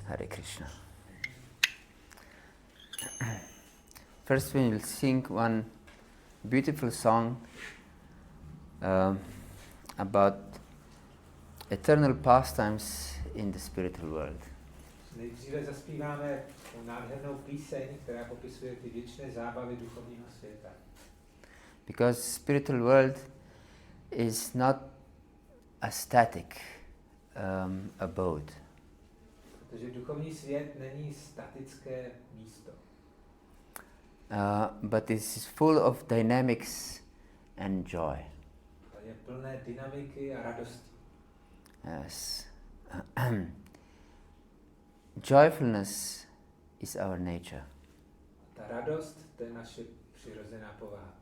Hare Krishna. First we will sing one beautiful song about eternal pastimes in the spiritual world. Nejdříve zaspíváme nádhernou píseň, která popisuje ty věčné zábavy duchovního světa. Because spiritual world is not a static abode. Protože duchovní svět není statické místo. But is full of dynamics and joy. Je plné dynamiky a radosti. Yes. Joyfulness is our nature. Ta radost, to je naše přirozená povaha.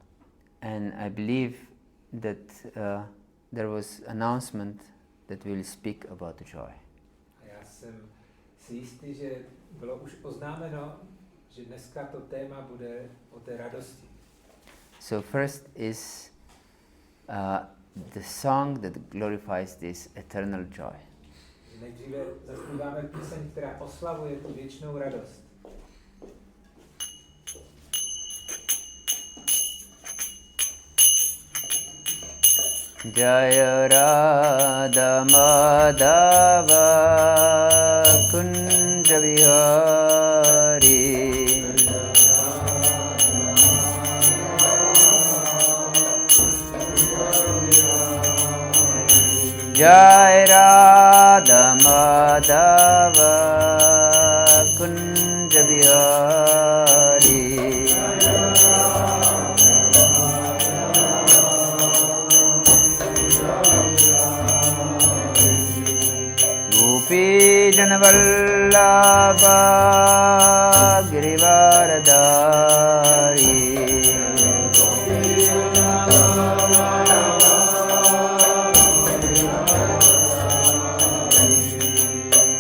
And I believe that there was announcement that we will speak about the joy. A já jsem si jistý, že bylo už oznámeno, že dneska to téma bude o té radosti. So first is the song that glorifies this eternal joy. Nejdříve zaspíváme píseň, která oslavuje tu věčnou radost. Jaya Radha Madhava Kunja Vihari Jaya Radha Madhava Kunja Vihari Gopi Janavallabha Girivaradari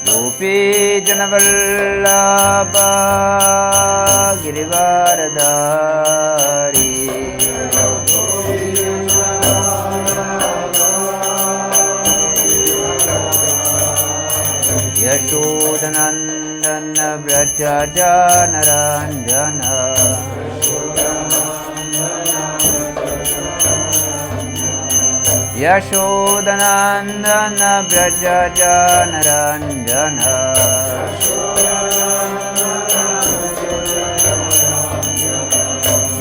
Gopi Janavallabha Girivaradari Yashodanandana Vraja Janaranjana Yashodanandana Vraja Janaranjana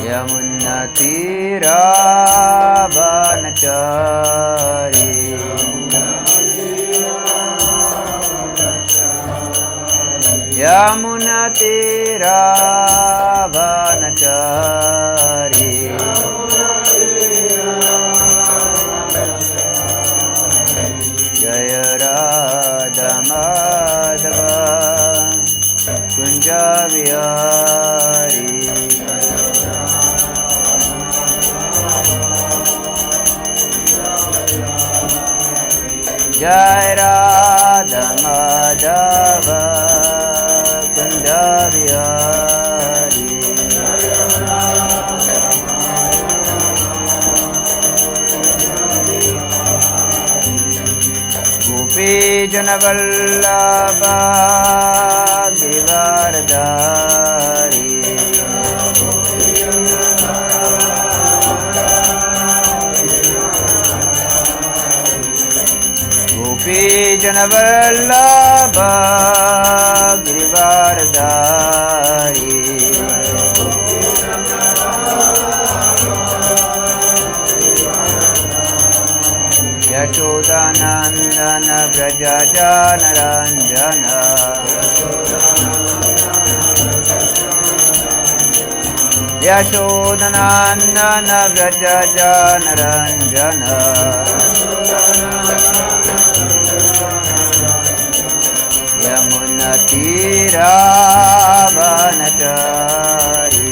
Yamunatiravanachari Yamunatiravanachari Jaya Radha Madhava Kunja Vihari Jaya Radha Madhava Kunja Vihari Gopi Janavallabha Girivaradari Gopi Janavallabha Girivaradari Yashodanandana Vraja Janaranjana Yashodanandana Vraja Janaranjana Yamunatiravanachari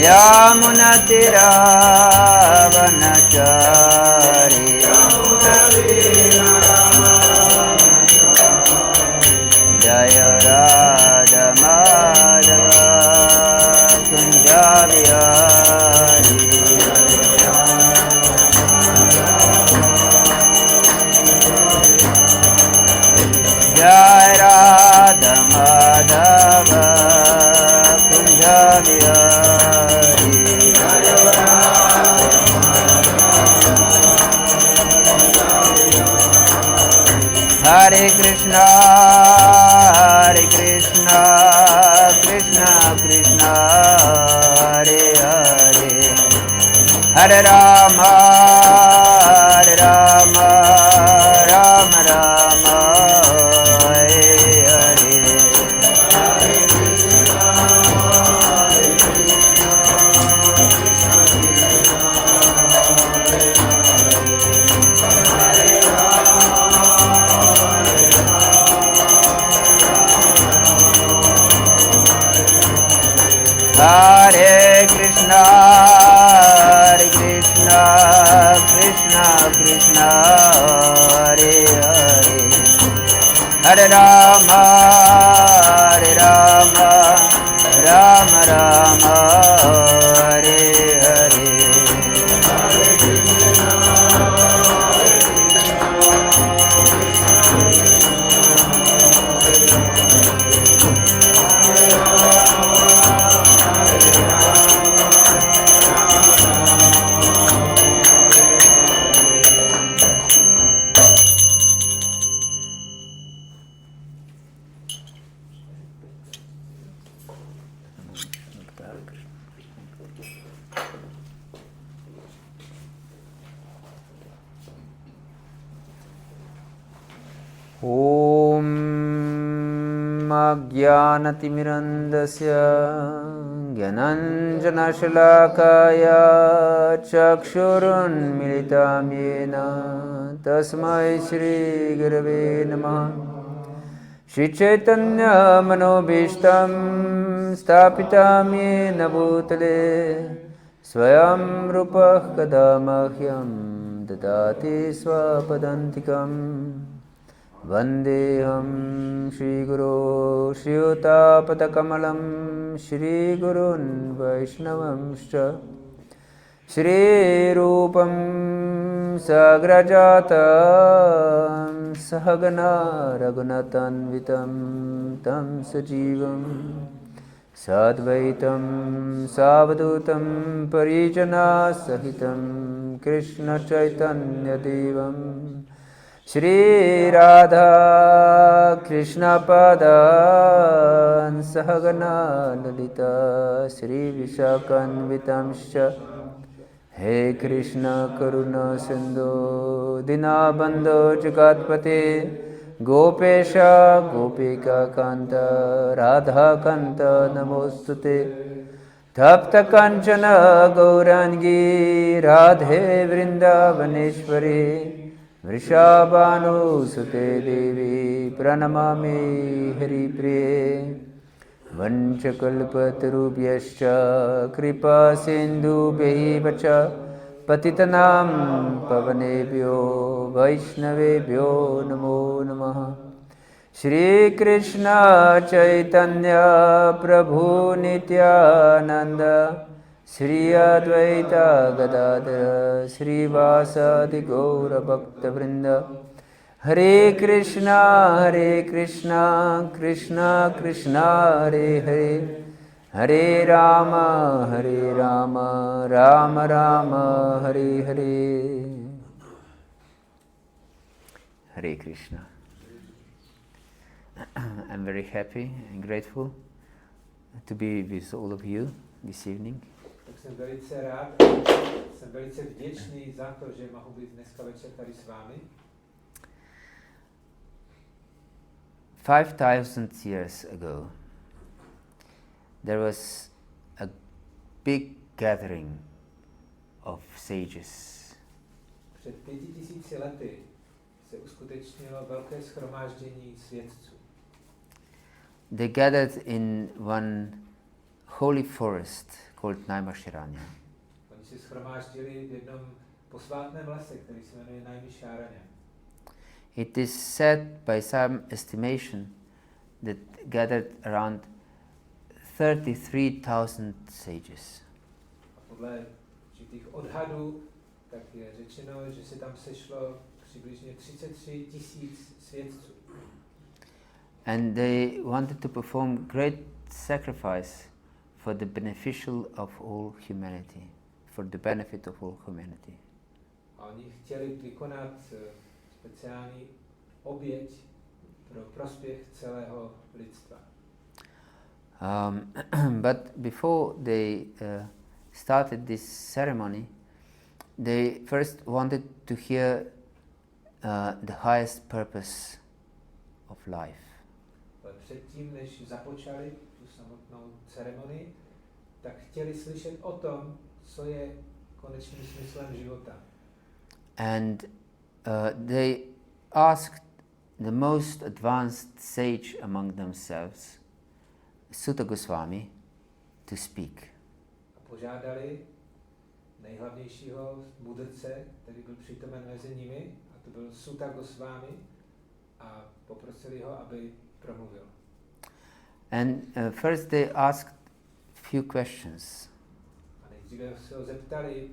Yamunatiravanachari Jaya Radha Madhava Kunja Vihari Krishna Krishna Krishna Hare Hare Hare Rama Rama Rama Hare Hare Hare Krishna Krishna Krishna Hare Hare Hare Rama Rama Rama Hare Hare Om Ajnanatimirandasya Gyananjanashalakaya Chakshurunmilitam Yena Tasmai Shri Gurave Namaha Shri Chaitanya Manobhishtam Stapitam Yena Bhutale Swayam Rupah Kadamahyam Dadati Swapadantikam Vandeham Shri Guru Shri Utapatakamallam Shri Gurun Vaishnavamscha Shri Rupam Sagrajatam Sahagana Raghunatanvitam Tam Sajivam Sadvaitam Savadutam Parijana Sahitam Krishna Chaitanya Devam Shri Radha Krishna Padan Sahagana Lalita Shri Vishakanvitamscha He Krishna Karuna Sindhu Dinabandho Jagatpate Gopesha Gopika Kanta Radha Kanta Namostute Tapta Kanchana Gaurangi Radhe Vrindavaneshwari Vrishabhanu Sute Devi Pranamami Haripriye Vanchakalpatarubhyascha Kripa Sindhubhyahi Vacha Patitanam Pavanebhyo Vaishnavebhyo Namo Namaha Shri Krishna Chaitanya Prabhu Nityananda Shri Advaita Gadadhara Shri Vasadi Gaura Bhakta Vrinda Hare Krishna Krishna Krishna Hare Hare Hare Rama Rama Rama Hare Hare Hare Krishna. I'm very happy and grateful to be with all of you this evening. Tak jsem velice rád, jsem velice vděčný za to, že mohu být dneska večer tady s vámi. 5,000 years ago, there was a big gathering of sages. Před 5000 lety se uskutečnilo velké shromáždění svědců. They gathered in one holy forest called Naimisharanya. Oni se shromáždili v jednom posvátném lese, který se jmenuje Naimisharanya. It is said by some estimation that gathered around 33,000 sages. A podle určitých odhadů tak je řečeno, že se tam sešlo přibližně 33 000 svědců. And they wanted to perform great sacrifice for the beneficial of all humanity, for the benefit of all humanity. A oni chtěli vykonat speciální oběť pro prospěch celého lidstva. But before they started this ceremony, they first wanted to hear the highest purpose of life. Ale předtím, než započali tu samotnou ceremonii, tak chtěli slyšet o tom, co je konečným smyslem života. And they asked the most advanced sage among themselves, Sutta Goswami, to speak. A požádali nejhlavnějšího mudrce, který byl přítomen mezi nimi, a to byl Sutta Goswami, a poprosili ho, aby promluvil. And first they asked few questions. A nejdříve se ho zeptali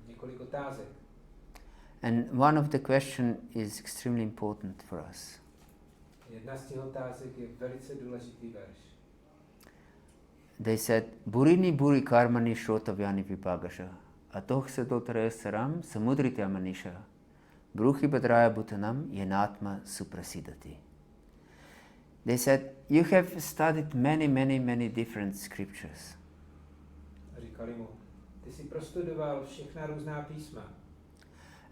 několik otázek. And one of the question is extremely important for us. Jedna z těch otázek je velice důležitý verš. They said, Burini buri karmani shrotavyani vipagasha, atoh sedotare saram samudritya manisha, bruhi badraya bhutanam yenatma suprasidati. They said, you have studied many different scriptures. A říkali mu, ty jsi prostudoval všechna různá písma.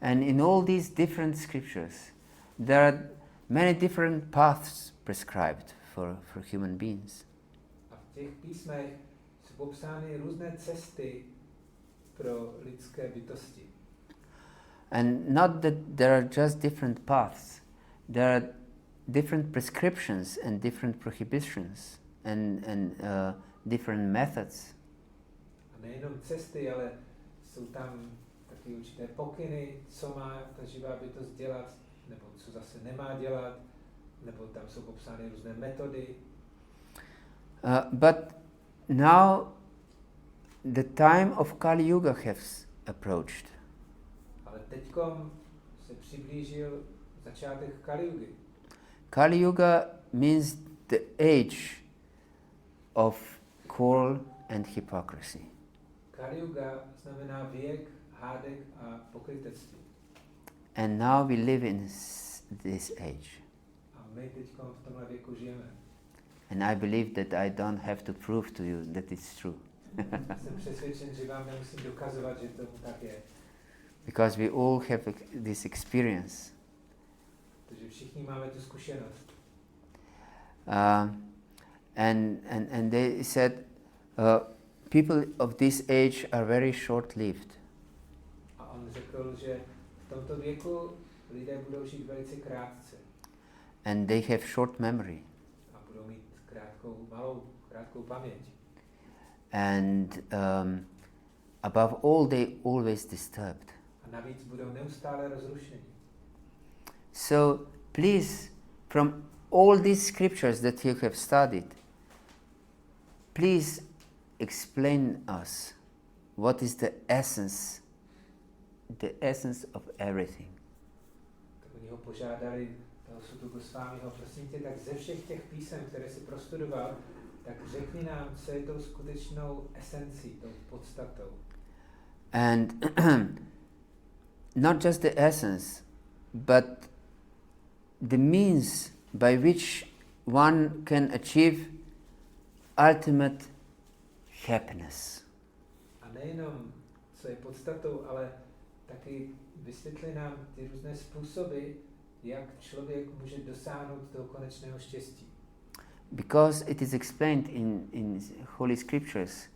And in all these different scriptures, there are many different paths prescribed for human beings. A v těch písmech jsou popsány různé cesty pro lidské bytosti. And not that there are just different paths, there are different prescriptions and different prohibitions and different methods. A nejenom cesty, ale jsou tam taky určité pokyny, co má ta živá bytost dělat, nebo co zase nemá dělat, nebo tam jsou popsány různé metody. But now the time of Kali Yuga has approached. Ale teďkom se přiblížil začátek Kali Yugy. Kali Yuga means the age of quarrel and hypocrisy. Kali Yuga znamená věk hádek a pokrytectví. And now we live in this age. A my teďkom v tomhle věku žijeme. And I believe that I don't have to prove to you that it's true. Jsem přesvědčen, že vám nemusím dokazovat, že to tak je. Because we all have this experience. Protože všichni máme tu zkušenost. And they said, people of this age are very short-lived. A on řekl, že v tomto věku lidé budou žít velice krátce. And they have short memory. A budou mít krátkou paměť. And above all, they always disturbed. A navíc budou neustále rozrušeni. So please, from all these scriptures that you have studied, please explain us what is the essence of everything. Tak oni ho požádali, toho Suttu Goswamiho, prosím tě, tak ze všech těch písem, které si prostudoval, tak řekni nám, co je tou skutečnou esencí, tou podstatou. And not just the essence, but the means by which one can achieve ultimate happiness. A nejenom, co je podstatou, ale taky vysvětli nám ty různé způsoby, jak člověk může dosáhnout toho konečného štěstí. Because it is explained in Holy Scriptures,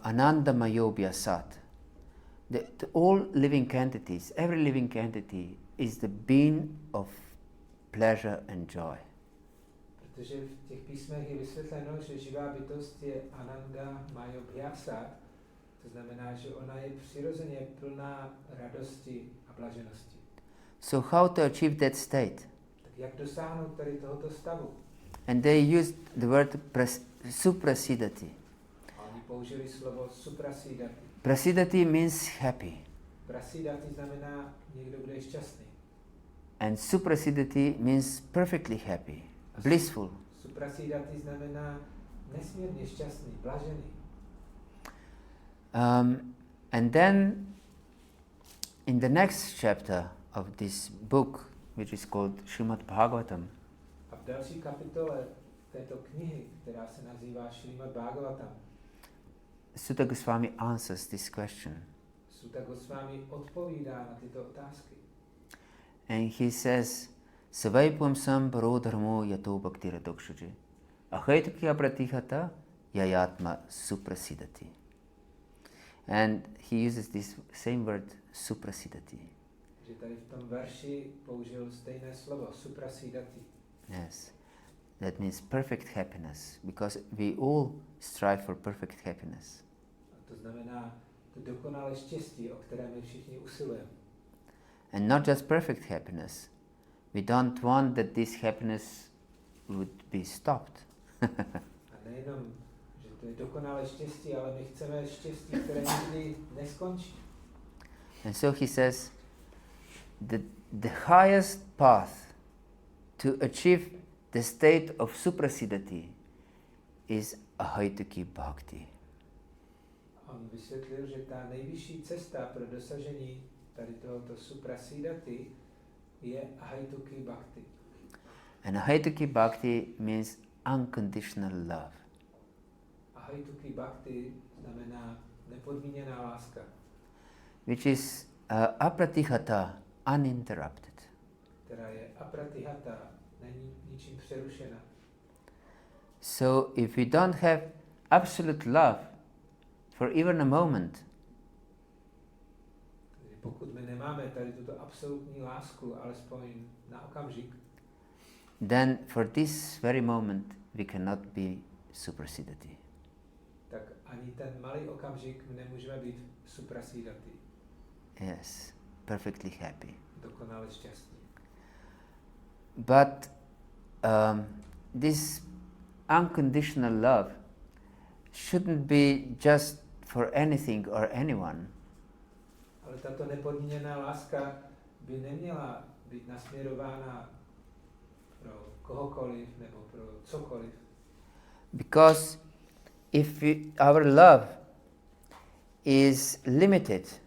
Anandamayobhya Sat, that all living entities, every living entity is the being of pleasure and joy. Protože v těch písmech je vysvětleno, že živá bytost je Ananda Mayobhya Sat, to znamená, že ona je přirozeně plná radosti a blaženosti. So how to achieve that state? Tak jak dosáhnout tady tohoto stavu? And they used the word suprasidati. A oni použili slovo suprasidati. Prasidati means happy. Prasidati znamená někdo, kdo je šťastný. And suprasidati means perfectly happy, blissful. Suprasidati znamená nesmírně šťastný, blažený. And then in the next chapter of this book, which is called Srimad Bhagavatam, v další kapitole této knihy, která se nazývá Šrímad Bhagavatam, Sutta Goswami answers this question. Sutta Goswami odpovídá na tyto otázky. And he says, Savaipamsam parodharmo yato bhaktira dokshaji. Ahaitukya pratihata yayatma suprasidati. And he uses this same word, suprasidati. Že tady v tom verši použil stejné slovo, suprasidati. Yes. That means perfect happiness, because we all strive for perfect happiness. A to znamená to dokonalé štěstí, o které my všichni usilujeme. And not just perfect happiness. We don't want that this happiness would be stopped. A nejenom, že to je dokonalé štěstí, ale my chceme štěstí, které nikdy neskončí. And so he says, the highest path to achieve the state of suprasidati is ahaituki bhakti. On vysvětlil, že ta nejvyšší cesta pro dosažení tady tohoto suprasidati je ahaituki bhakti. And ahaituki bhakti means unconditional love. Ahaituki bhakti znamená nepodmíněná láska. Which is apratihata, uninterrupted. Která je apratihata, není ničím přerušena. So if we don't have absolute love for even a moment, pokud my nemáme tady tuto absolutní lásku, alespoň na okamžik, then for this very moment we cannot be suprasidati. tak ani ten malý okamžik my nemůžeme být suprasidati. Yes, perfectly happy. Dokonale šťastní. But this unconditional love shouldn't be just for anything or anyone. Ale tato nepodmíněná láska by neměla být nasměrována pro kohokoliv nebo pro cokoliv. Because if our love is limited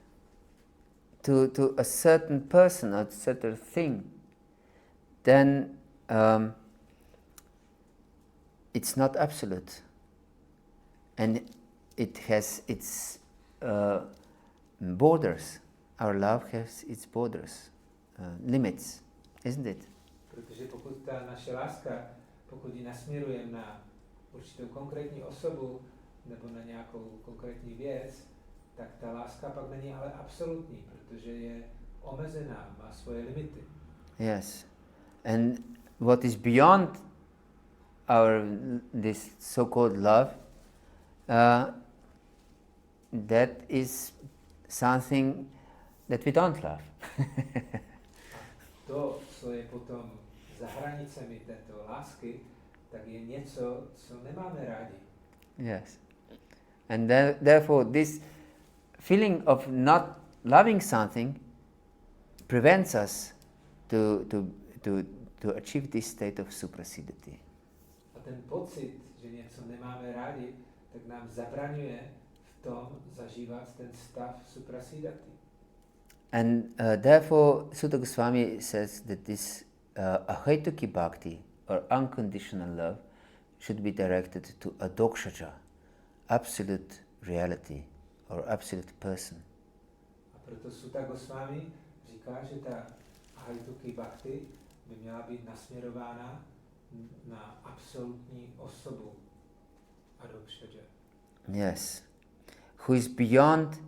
to a certain person or a certain thing, then it's not absolute. And it has its borders. Our love has its borders, limits, isn't it? Protože pokud ta naše láska, pokud ji nasměrujeme na určitou konkrétní osobu nebo na nějakou konkrétní věc, tak ta láska pak není ale absolutní, protože je omezená, má svoje limity. Yes. And what is beyond our this so-called love, that is something that we don't love. To, co je potom za hranicemi této lásky, tak je něco, co nemáme rádi. Yes. And therefore this feeling of not loving something prevents us to achieve this state of suprasidati. A ten pocit, že něco nemáme rádi, tak nám zabraňuje v tom zažívat ten stav suprasidati. And therefore Sutta Goswami says that this ahaituki bhakti, or unconditional love, should be directed to a dokshaja, absolute reality, or absolute person. A proto Sutta Goswami říká, že ta ahaituki bhakti by měla být nasměrována na absolutní osobu adokšaja. Yes. Who is beyond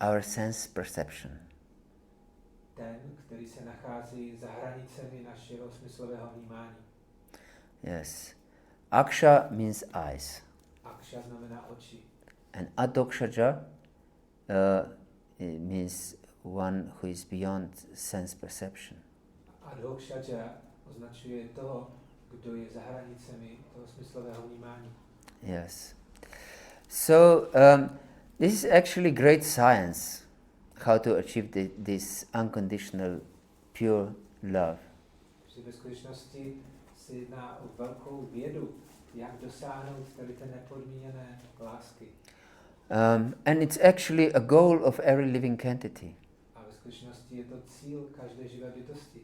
our sense perception. Ten, který se nachází za hranicemi našeho smyslového vnímání. Yes. Aksha means eyes. Aksha znamená oči. And adokshaja means one who is beyond sense perception. Adokšaja označuje toho, kdo je za hranicemi toho smyslového vnímání. Yes. So this is actually great science, how to achieve this unconditional pure love. Ve skutečnosti se jedná o velkou vědu, jak dosáhnout tady té nepodmíněné lásky. And it's actually a goal of every living entity. A ve skutečnosti je to cíl každé živé bytosti.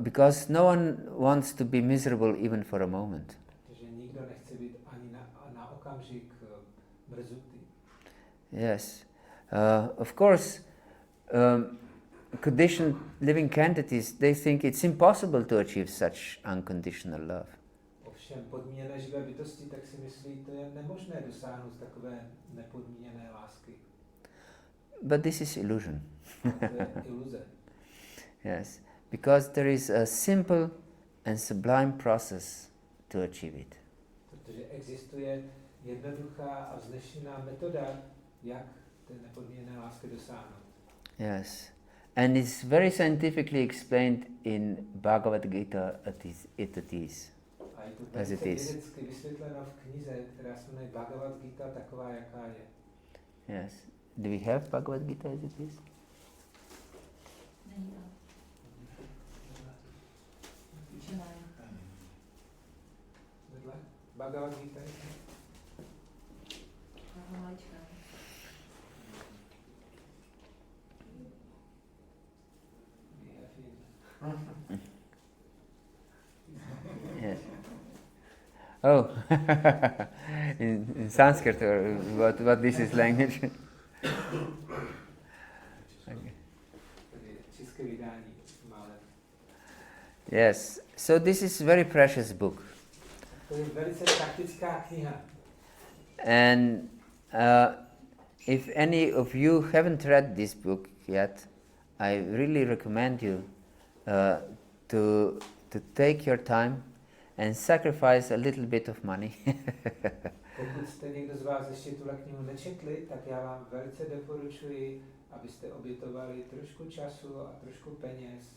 because no one wants to be miserable even for a moment. Protože nikdo nechce být ani na okamžik mrzutý. Yes. Of course, conditioned living entities, they think it's impossible to achieve such unconditional love. Ovšem podmíněné živé bytosti tak si myslí, to je nemožné dosáhnout takové nepodmíněné lásky. But this is illusion. To je iluze. Yes, because there is a simple and sublime process to achieve it. Protože existuje jednoduchá a vznešená metoda, jak té nepodmíněné lásky dosáhnout. Yes, and it's very scientifically explained in Bhagavad-gita A je to velice vědecky vysvětleno v knize, která se jmenuje Bhagavad-gita taková, jaká je. Yes. Do we have Bhagavad-gita as it is? Není tam. Vedle? Bhagavad-gita je? Yes. Oh, in Sanskrit, or what this is language? Okay. Yes, so this is a very precious book. And if any of you haven't read this book yet, I really recommend you to take your time and sacrifice a little bit of money. Pokud jste někdo z vás ještě tuhle knihu nečetli, tak já vám velice doporučuji, abyste obětovali trošku času a trošku peněz.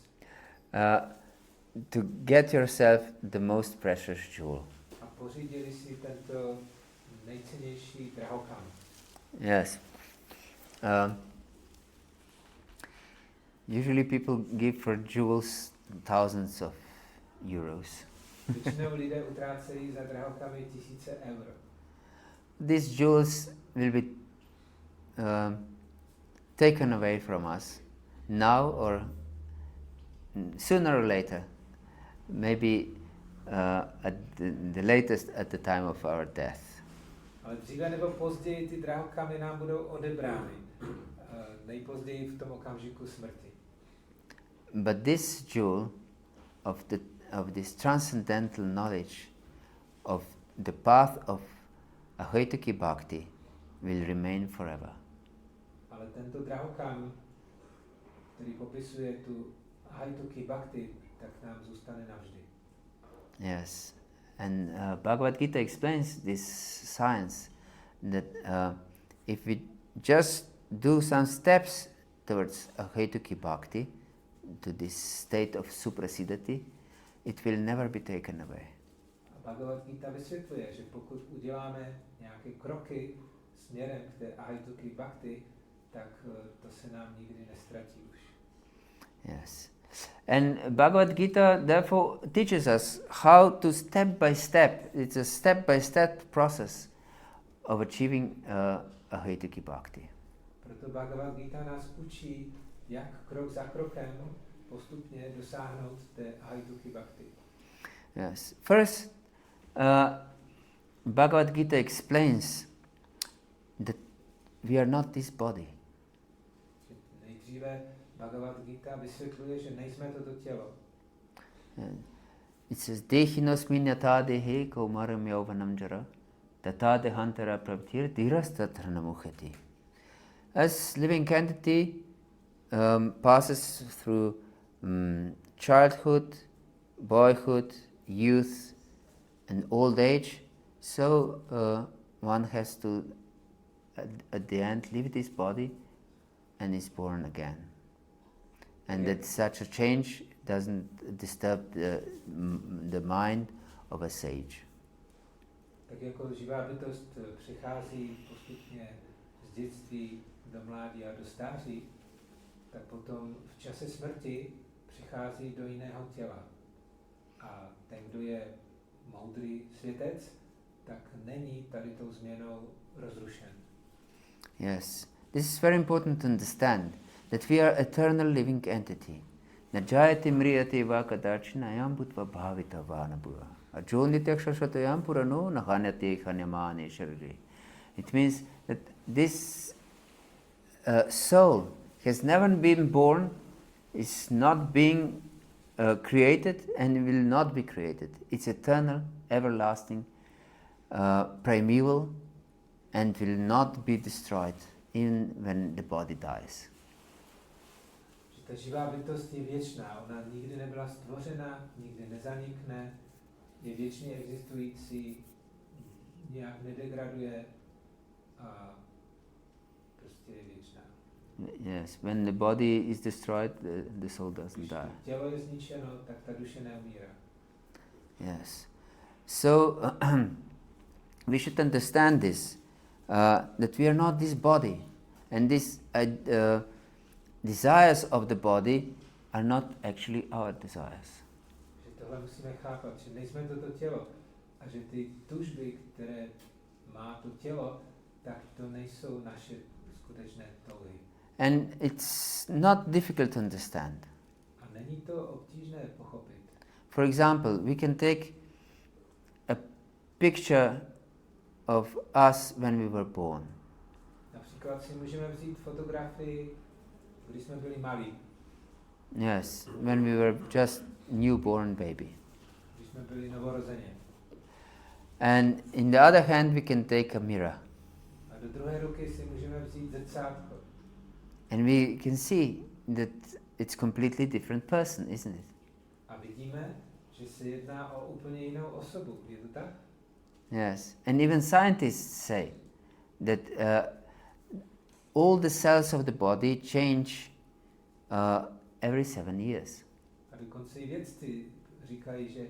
To get yourself the most precious jewel. A pořídili si tento nejcennější drahokam. Yes. Usually people give for jewels thousands of euros. Většinou lidé utrácejí za drahokamy tisíce euro. These jewels will be taken away from us now or sooner or later, maybe at the latest at the time of our death. Ale dříve nebo později ty drahokamy nám budou odebrány. Nejpozději v tom okamžiku smrti. But this jewel of this transcendental knowledge of the path of Advaita Bhakti will remain forever. Ale tento drahokam, který popisuje tu Advaita Bhakti, tak nám zůstane navždy. Yes, and Bhagavad-gita explains this science that if we just do some steps towards Advaita Bhakti, to this state of suprasidati, it will never be taken away. Bhagavad-gita vysvětluje, že pokud uděláme nějaké kroky směrem k té Advaita Bhakti, tak to se nám nikdy nestratí už. Yes. And Bhagavad-gita therefore teaches us how to step by step, it's a step-by-step process of achieving Advaita Bhakti. Proto Bhagavad-gita nás učí, jak krok za krokem postupně dosáhnout té Advaita Bhakti. Yes. First, Bhagavad-gita explains that we are not this body. Nejdříve Bhagavad-gita vysvětluje, že nejsme toto tělo. It says, Dehinosmin yata dehe kaumaram yauvanam jara tata dehantara pravtir dhirastatranamukhyati. As living entity passes through childhood, boyhood, youth, and old age, so one has to, at the end, leave this body and is born again. And that such a change doesn't disturb the mind of a sage. Tak jako živá bytost přichází postupně z dětství do mládí a do stáří, tak potom v čase smrti přichází do jiného těla. A ten, kdo je moudrý světec, tak není tady tou změnou rozrušen. Yes, this is very important to understand, that we are eternal living entity. Najayati mriyati vakadarchinayam bhutva bhavita vanabhura. Ajonityakshatatayam purano nahanyati khanyamani shariri. It means that this soul has never been born, is not being created, and will not be created. It's eternal, everlasting, primeval, and will not be destroyed even when the body dies. Že ta živá bytost je věčná, ona nikdy nebyla stvořena, nikdy nezanikne, je věčně existující, nějak nedegraduje a prostě je věčná. Yes, when the body is destroyed, the soul doesn't die. Když tělo je zničeno, tak ta duše neumírá. Yes. So we should understand this, that we are not this body, and these desires of the body are not actually our desires. Že tohle musíme chápat, že nejsme toto tělo a že ty tužby, které má to tělo, tak to nejsou naše skutečné touhy. And it's not difficult to understand. A není to obtížné pochopit. For example, we can take a picture of us when we were born. Například si můžeme vzít fotografii, když jsme byli malí. Yes, when we were just newborn baby. Když jsme byli novorozeně. And in the other hand, we can take a mirror. A do druhé ruky si můžeme vzít zrcátko. And we can see that it's completely different person, isn't it? A vidíme, že se jedná o úplně jinou osobu. Je to tak? Yes. And even scientists say that all the cells of the body change every 7 years. A dokonce i vědci říkají, že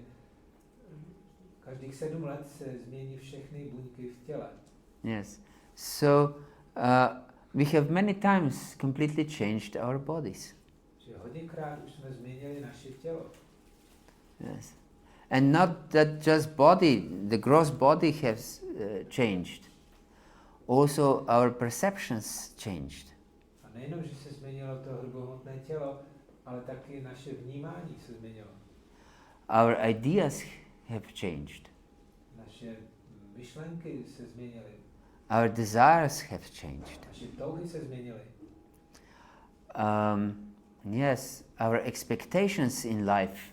každých 7 let se změní všechny buňky v těle. Yes. So we have many times completely changed our bodies. Že hodněkrát už jsme změnili naše tělo. Yes. And not that just body, the gross body has changed. Also our perceptions changed. A nejenom, že se změnilo to hrubohmotné tělo, ale taky naše vnímání se změnilo. Our ideas have changed. Naše myšlenky se změnily. Our desires have changed. Naše touhy se změnily. Yes, our expectations in life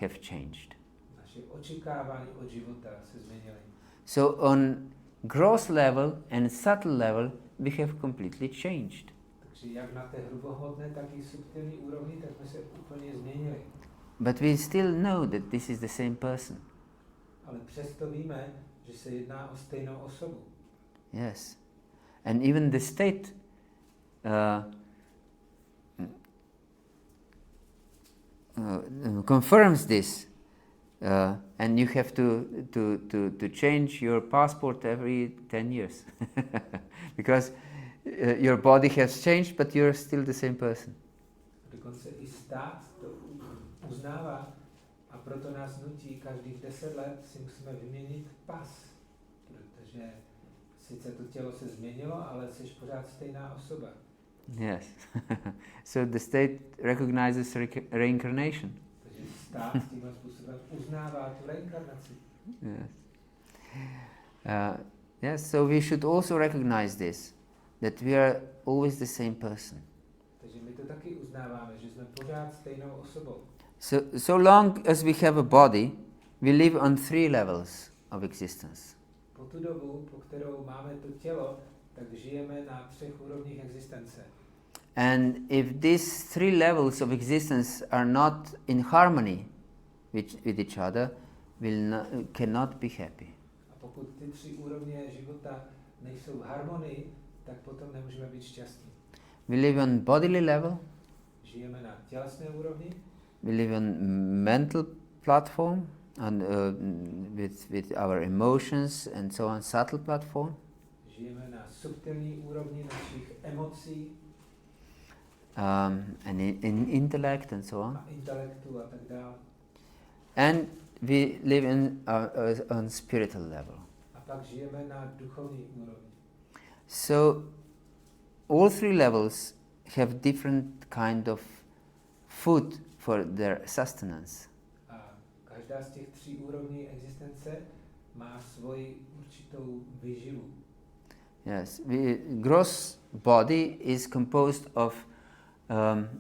have changed. Naše očekávání od života se změnily. So on gross level and subtle level, we have completely changed. Takže jak na té hrubohmotné, tak i subtilní úrovni, tak jsme se úplně změnili. But we still know that this is the same person. Ale přesto víme, že se jedná o stejnou osobu. Yes. And even the state confirms this. And you have to change your passport every 10 years. Because your body has changed, but you're still the same person. Dokonce i stát to uznává a proto nás nutí každých 10 let si musíme vyměnit pas. Protože sice to tělo se změnilo, ale jsi pořád stejná osoba. Yes. So the state recognizes reincarnation. Takže stát tímhle způsobem uznává tu reinkarnaci. Yes. Yes, so we should also recognize this, that we are always the same person. Takže my to taky uznáváme, že jsme pořád stejnou osobou. So long as we have a body, we live on 3 levels of existence. Po tu dobu, po kterou máme to tělo, tak žijeme na 3 úrovních existence. And if these 3 levels of existence are not in harmony with each other, cannot be happy. A pokud ty 3 úrovně života nejsou v harmonii, tak potom nemůžeme být šťastní. We live on bodily level. Žijeme na tělesné úrovni. We live on mental platform, and with our emotions and so on, subtle platform. Žijeme na subtilní úrovni našich emocí. And in intellect and so on. A intelektu a tak dále. And we live on spiritual level. A pak žijeme na duchovní úrovni. So all 3 levels have different kind of food for their sustenance. A každá z těch 3 úrovní existence má svoji určitou vyživu. Yes, gross body is composed of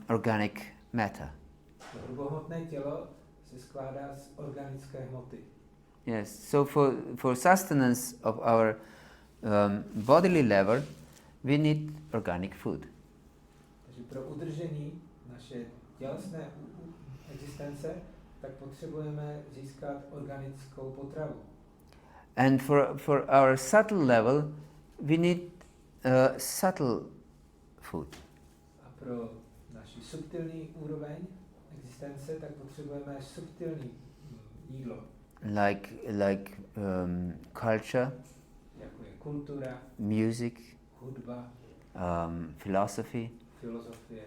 organic matter. To hrubohmotné tělo se skládá z organické hmoty. Yes, so for sustenance of our bodily level, we need organic food. Takže pro udržení naše tělesné existence, tak potřebujeme získat organickou potravu. And for our subtle level, we need subtle food. A pro naši subtilní úroveň existence, tak potřebujeme subtilní jídlo. Like culture, Jako je kultura, music, hudba, philosophy, filozofie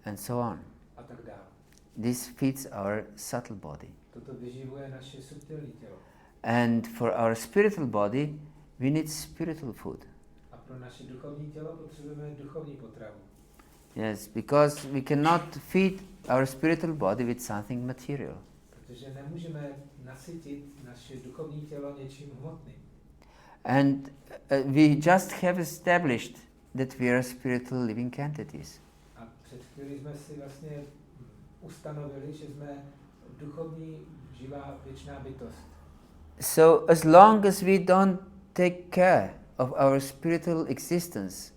and so on. a tak dále. This feeds our subtle body. Toto vyživuje naše subtilní tělo. And for our spiritual body, we need spiritual food. A pro naše duchovní tělo potřebujeme duchovní potravu. Yes, because we cannot feed our spiritual body with something material. Protože nemůžeme nasytit naše duchovní tělo něčím hmotným. And we just have established that we are spiritual living entities. A před chvíli jsme si vlastně ustanovili, že jsme duchovní, živá, věčná bytost. So as long as we don't take care of our spiritual existence,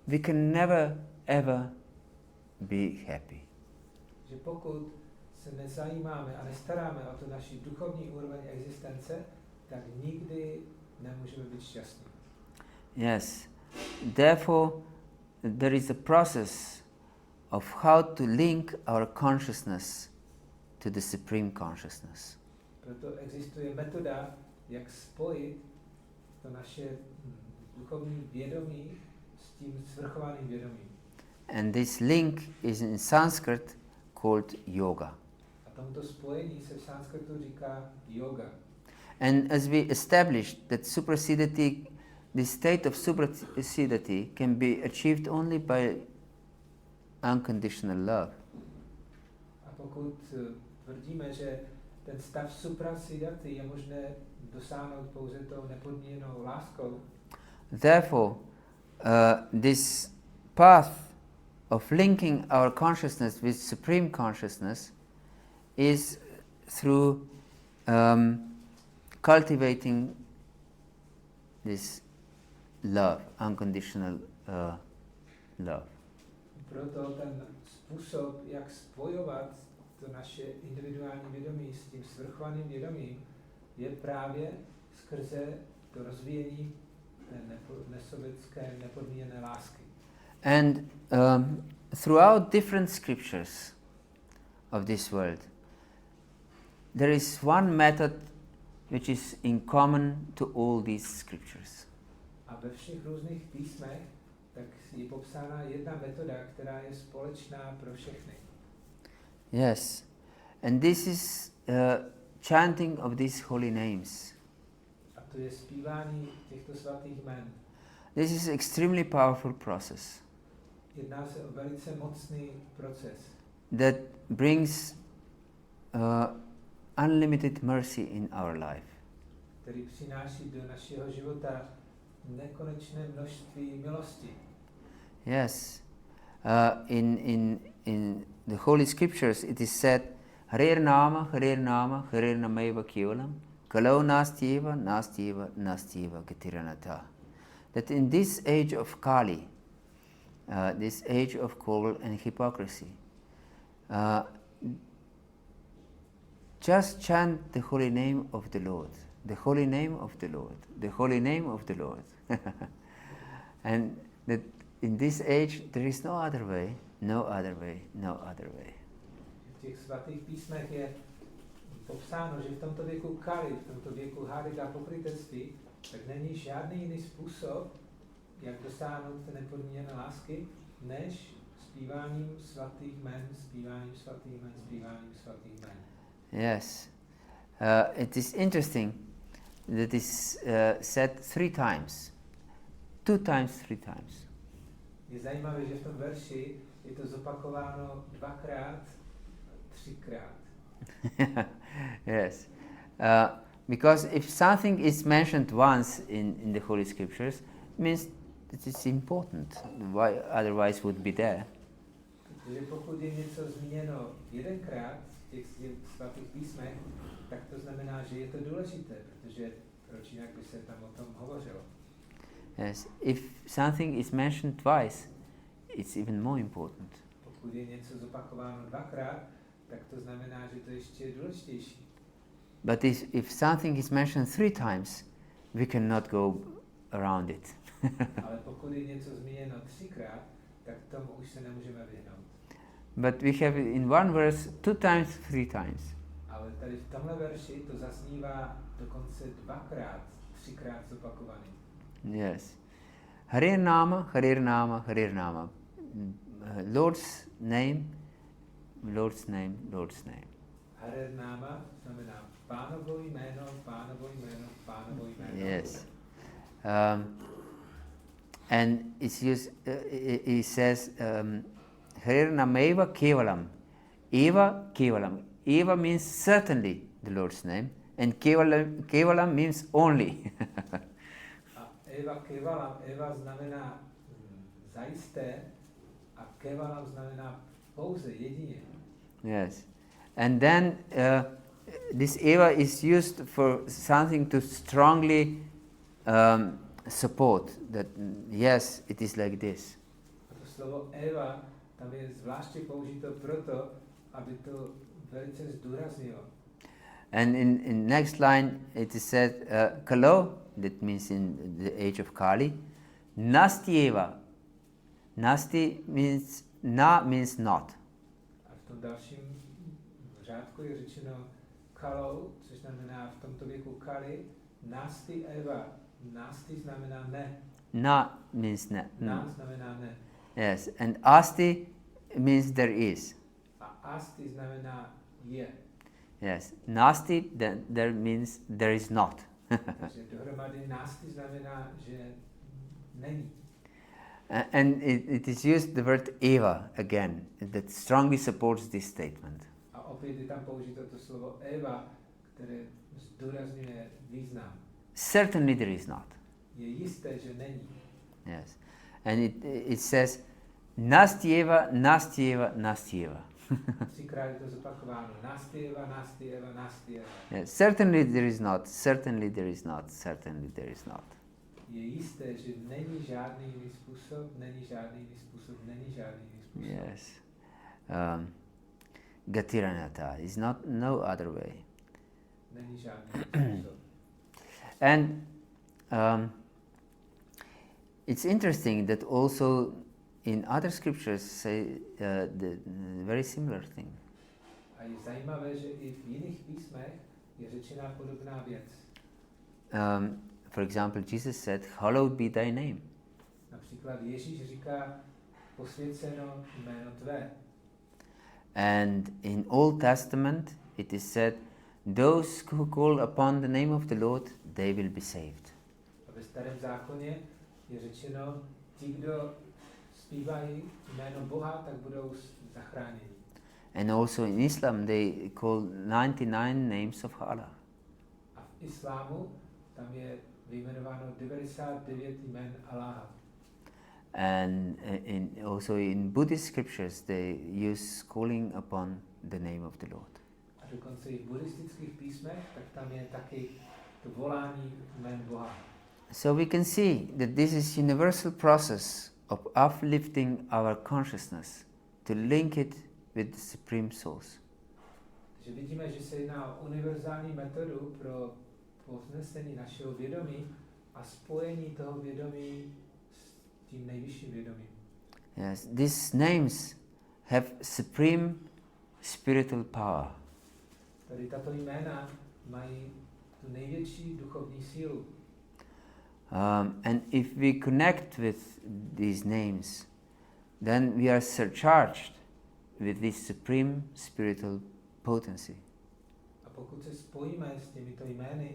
we can never ever be happy. Že pokud se nezajímáme a nestaráme o tu naši duchovní úroveň existence, tak nikdy nemůžeme být šťastní. Yes. Therefore, there is a process of how to link our consciousness to the Supreme Consciousness. Proto existuje metoda, jak spojit to naše duchovní vědomí s tím svrchovaným vědomím. And this link is in Sanskrit called yoga. A tomuto spojení se v sanskritu říká yoga. And as we established that supracidity, the state of supracidity can be achieved only by unconditional love. A pokud tvrdíme, že ten stav supracidity je možné dosáhnout pouze tou nepodmíněnou láskou, therefore, this path of linking our consciousness with Supreme Consciousness is through cultivating this love, unconditional love. Proto ten způsob, jak spojovat to naše individuální vědomí s tím svrchovaným vědomím, je právě skrze to rozvíjení té nesobecké, nepodmíněné lásky. And throughout different scriptures of this world, there is one method which is in common to all these scriptures. A ve všech různých písmech tak je popsána jedna metoda, která je společná pro všechny. Yes, and this is chanting of these holy names. A to je zpívání těchto svatých jmen. This is extremely powerful process Jedná se o velice mocný proces, that brings unlimited mercy in our life. který přináší do našeho života nekonečné množství milosti. Yes, in the holy scriptures it is said, Harir Nama, Harir Namaiva Kevalam, Kalau Nastyeva, Nastyeva, Nastyeva Gatiranata. That in this age of Kali, this age of cold and hypocrisy, just chant the holy name of the Lord, the holy name of the Lord, the holy name of the Lord. And that in this age there is no other way, no other way, no other way. V těch svatých písmech je popsáno, že v tomto věku Kali, v tomto věku hády a pokrytectví, tak není žádný jiný způsob, jak dosáhnout té nepodmíněné lásky, než zpíváním svatých jmen, zpíváním svatých jmen, zpíváním svatých jmen. Yes. It is interesting that is said 3 times. 2 times, 3 times. Je zajímavé, že v tom verši je to zopakováno 2krát, 3krát. Yes. Because if something is mentioned once in the Holy Scriptures, it means that it's important. Why otherwise would be there? Protože pokud je něco zmíněno 1krát v těch svatých písmech, tak to znamená, že je to důležité, protože proč jinak by se tam o tom hovořilo. Yes. If something is mentioned twice, it's even more important. Pokud je něco zopakováno 2krát, tak to znamená, že to ještě je důležitější. But if something is mentioned 3 times, we cannot go around it. Ale pokud je něco zmíněno 3krát, tak tomu už se nemůžeme vyhnout. But we have in one verse 2 times, 3 times. Ale tady v tomhle verši to zaznívá dokonce 2krát, 3krát zopakovaný. Yes. Harir Nama, Harir Nama, Harir Nama. Lord's name, Lord's name, Lord's name. Harir Nama znamená Pánovo jméno, Pánovo jméno, Pánovo jméno. Yes. And it's used, it says, Harir Nameva Kevalam. Eva Kevalam. Eva means certainly the Lord's name, and Kevalam means only. A Eva Kevalam, Eva znamená zajisté a Kevalam znamená pouze, jedině. Yes. And then this Eva is used for something to strongly support that, yes, it is like this. A to slovo Eva tam je zvláště použito proto, aby to velice zdůraznilo. And in next line it is said, Kalo, that means in the age of Kali, Nasti Eva. Nasti means, na means not. A v tom dalším řádku je řečeno Kalou, což znamená v tomto věku Kali, Nasti Eva. Nasti znamená ne. Na means ne. Na znamená ne. Yes, and asti means there is. A asti znamená je. Yes, nasti, then there means there is not. Takže dohromady nasti znamená, že není. And it is used the word Eva again, that strongly supports this statement. A opět je tam použito to slovo Eva, které zdůrazňuje význam. Certainly there is not. Je jisté, že není. Yes, and it says, Nasti Eva, Nasti Eva, Nasti Eva. 3krát je to zopakováno. Nasti Eva, Nasti Eva, Nasti Eva. Yes, certainly there is not, certainly there is not, certainly there is not. Je jisté, že není žádný jiný způsob, není žádný jiný způsob, není žádný jiný způsob. Yes. Gatiranata is not no other way. Není žádný způsob. And it's interesting that also in other scriptures say the very similar thing. A je zajímavé, že i v jiných písmech je řečená podobná věc. For example, Jesus said, "Hallowed be thy name." Například Ježíš říká, posvěceno jméno tvé. And in Old Testament it is said, "Those who call upon the name of the Lord, they will be saved." A ve Starém zákoně je řečeno, ti, kdo zpívají jméno Boha, tak budou zachráněni. And also in Islam they call 99 names of Allah. A v islámu tam je vyjmenováno 99 jmen Allaha. And also in Buddhist scriptures they use calling upon the name of the Lord. A dokonce i v buddhistických písmech, tak tam je taky to volání jmen Boha. So we can see that this is universal process of uplifting our consciousness to link it with the Supreme Source. Takže vidíme, že se jedná o univerzální metodu pro povznesení našeho vědomí a spojení toho vědomí s tím nejvyšším vědomím. Yes, these names have supreme spiritual power. Tady tato jména mají tu největší duchovní sílu. And if we connect with these names, then we are surcharged with this supreme spiritual potency. A pokud se spojíme s těmito jmény,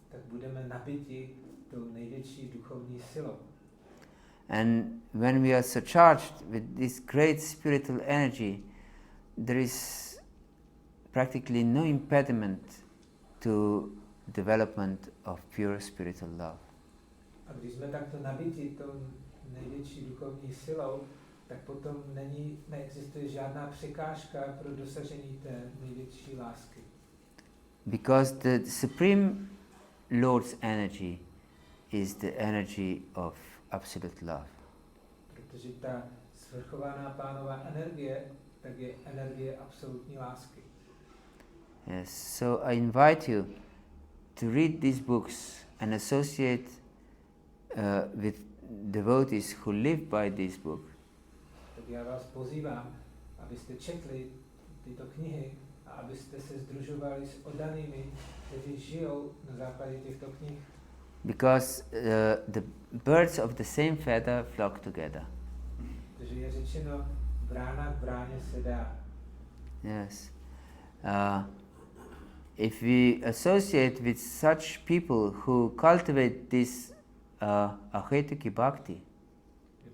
tak budeme nabiti tou největší duchovní silou. And when we are so charged with this great spiritual energy, there is practically no impediment to development of pure spiritual love. A když jsme takto nabiti tou největší duchovní silou, tak potom neexistuje žádná překážka pro dosažení té největší lásky. Because the Supreme Lord's energy is the energy of absolute love. Protože ta svrchovaná pánová energie, tak je energie absolutní lásky. Yes, so I invite you to read these books and associate with devotees who live by this book. Tak já vás pozývám, abyste četli tyto knihy a abyste se sdružovali s oddanými, kteří žijou na základě těchto knih. Because the birds of the same feather flock together. Protože je řečeno, brána k bráně se dá. Yes. If we associate with such people who cultivate this ahetuki bhakti,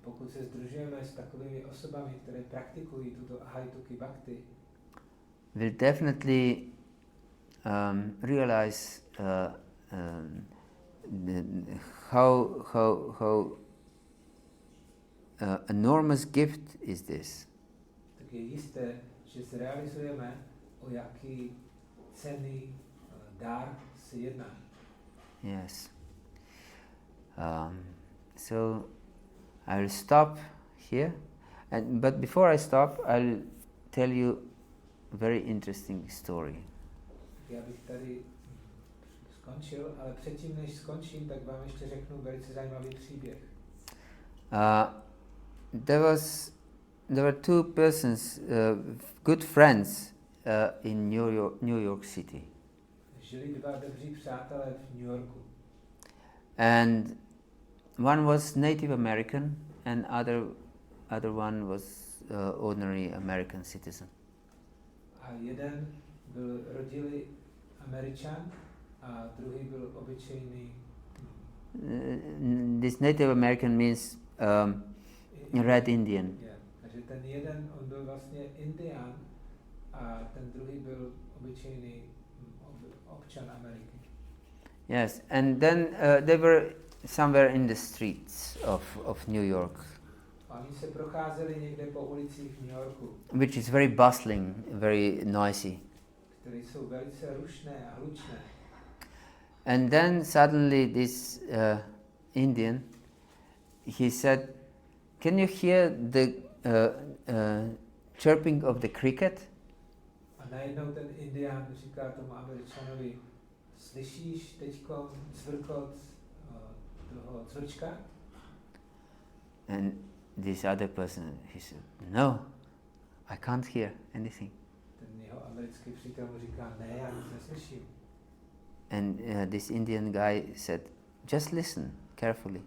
Pokud se sdružujeme s takovými osobami, které praktikují tuto ahetuki bhakti, we'll definitely realize how enormous gift is this. tak je jisté, že se realizujeme, o jaký cenný dár se jedná. Yes. So I'll stop here, but before I stop, I'll tell you a very interesting story. Já bych tady skončil, ale předtím, než skončím, tak vám ještě řeknu velice zajímavý příběh. There were two persons, good friends, in New York City. Žili dva dobří přátelé v New Yorku. And one was Native American, and other one was ordinary American citizen. A jeden byl rodilý Američan a druhý byl obyčejný. This Native American means Red Indian. Yeah. Takže ten jeden, on byl vlastně Indián a ten druhý byl obyčejný občan Ameriky. Yes, and then they were somewhere in the streets of New York, A oni se procházeli někde po ulicích New Yorku, which is very bustling, very noisy. které jsou velice rušné a hlučné. And then suddenly this Indian, he said, "Can you hear the chirping of the cricket?" A najednou ten Indián říká tomu Američanovi, slyšíš teďko cvrkot toho cvrčka? And this other person, he said, "No, I can't hear anything." Ten jeho americký přítel mu říká, ne, já nic neslyším. And this Indian guy said, "Just listen carefully."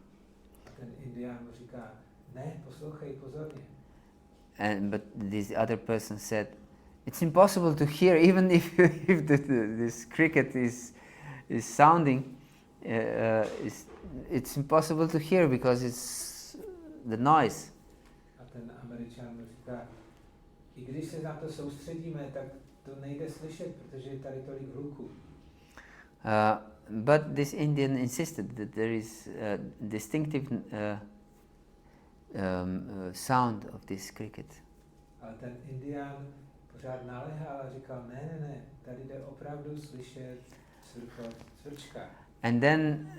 A ten Indián mu říká, ne, poslouchej pozorně. And but this other person said, "It's impossible to hear even if this cricket is sounding. It's impossible to hear because it's the noise." A ten Američan mu říká, i když se na to soustředíme, tak to nejde slyšet, protože je tady tolik hluku. But this Indian insisted that there is a distinctive sound of this cricket. Ale ten Indián pořád naléhal a říkal, ne, tady jde opravdu slyšet cvrkot cvrčka. And then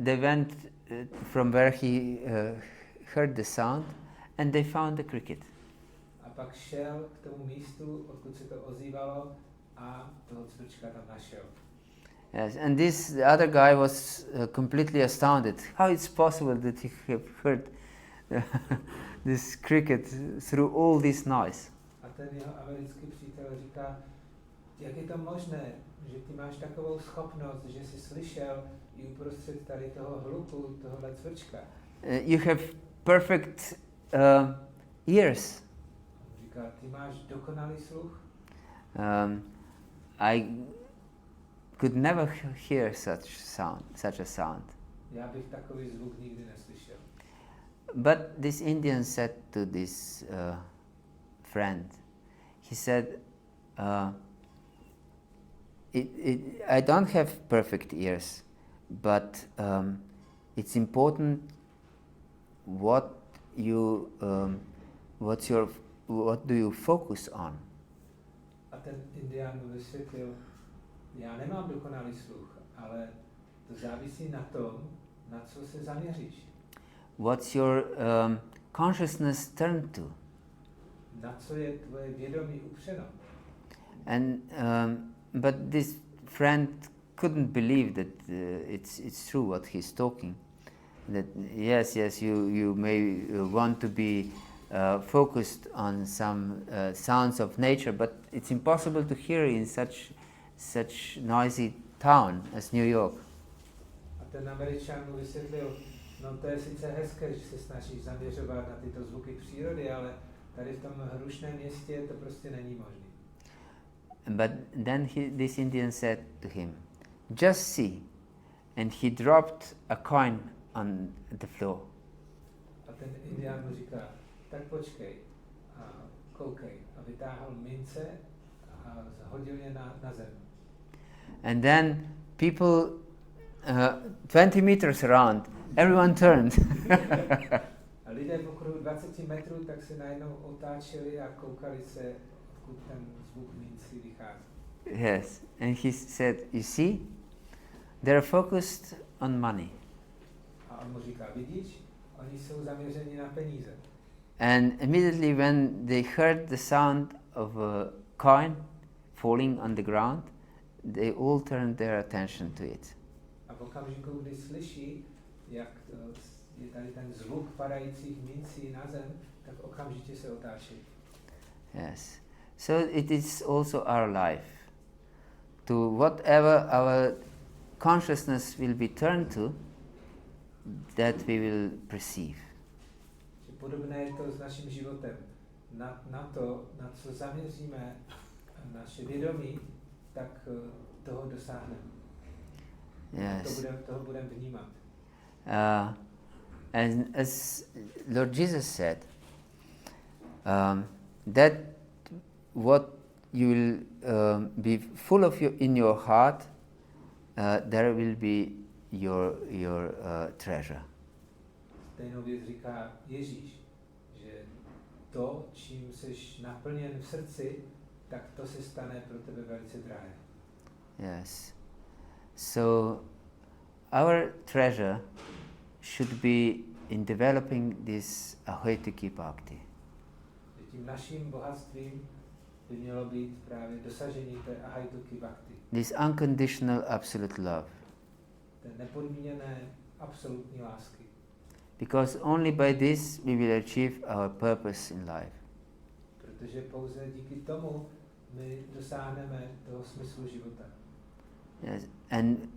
they went from where he heard the sound, and they found the cricket. A pak šel k tomu místu, odkud se to ozývalo, a toho cvrčka tam našel. Yes, and this other guy was completely astounded. How it's possible that he have heard this cricket through all this noise? A ten jeho americký přítel říká, jak je to možné, že ty máš takovou schopnost, že jsi slyšel i uprostřed tady toho hluku, tohohle cvrčka. You have perfect ears. Říká, ty máš dokonalý sluch. I could never hear such a sound. Já bych takový zvuk nikdy neslyšel. But this Indian said to this friend, he said, I don't have perfect ears, but it's important what do you focus on. A ten Indián mu vysvětlil, já nemám dokonalý sluch, ale to závisí na tom, na co se zaměříš. What's your consciousness turned to? Na co je tvoje vědomí upřeno? And but this friend couldn't believe that it's true what he's talking. That yes, you may want to be focused on some sounds of nature, but it's impossible to hear in such noisy town as New York. A ten Američan mu vysvětlil, no to je sice hezké, že se snažíš zaměřovat na tyto zvuky přírody, ale tady v tom hrušném městě to prostě není možné. But then this Indian said to him, just see, and he dropped a coin on the floor. A ten Indián mu říká, tak počkej a koukej. A vytáhl mince a hodil je na zem. And then people 20 meters around, everyone turned. A lidé v okruhu 20 metrů tak se najednou otáčeli a koukali se, odkud ten zvuk mincí vychází. Yes, and he said, you see, they're focused on money. A on mu říká, vidíš, oni jsou zaměřeni na peníze. And immediately when they heard the sound of a coin falling on the ground, they all turned their attention to it. A v okamžiku, kdy slyší, jak je tady ten zvuk padajících mincí na zem, tak okamžitě se otáčí. Yes. So it is also our life. To whatever our consciousness will be turned to, that we will perceive. Podobné je to s naším životem. Na to, na co zaměříme naše vědomí, tak toho dosáhneme. Yes. Toho budeme vnímat. And as Lord Jesus said, that what you will be full of in your heart, there will be your treasure. Stejnou věc říká Ježíš, že to, čím jsi naplněn v srdci, tak to se stane pro tebe velice drahé. Yes. So our treasure should be in developing this ahoitiki bhakti. Tím naším bohatstvím by mělo být právě dosažení té ahoitiki bhakti. This unconditional absolute love. Té nepodmíněné absolutní lásky. Because only by this we will achieve our purpose in life. Protože pouze díky tomu my dosáhneme toho smyslu života. Yes,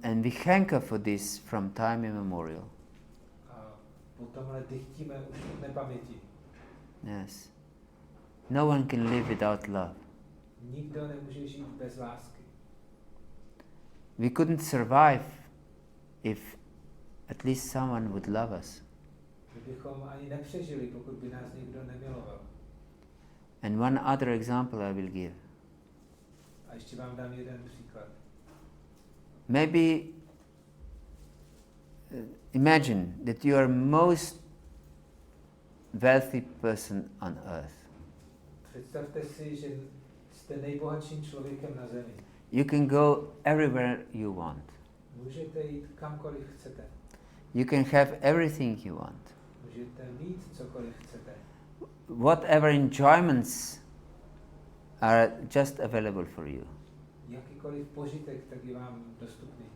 and we hanker for this from time immemorial. A po tomhle dychtíme už od nepaměti. Yes. No one can live without love. Nikdo nemůže žít bez lásky. We couldn't survive if at least someone would love us. My bychom ani nepřežili, pokud by nás nikdo nemiloval. And one other example I will give. A ještě vám dám jeden příklad. Maybe imagine that you are most wealthy person on earth. Představte si, že jste nejbohatším člověkem na zemi. You can go everywhere you want. Můžete jít kamkoliv chcete. You can have everything you want. Můžete mít cokoliv chcete. Whatever enjoyments are just available for you. Jakýkoliv požitek, tak je vám dostupný.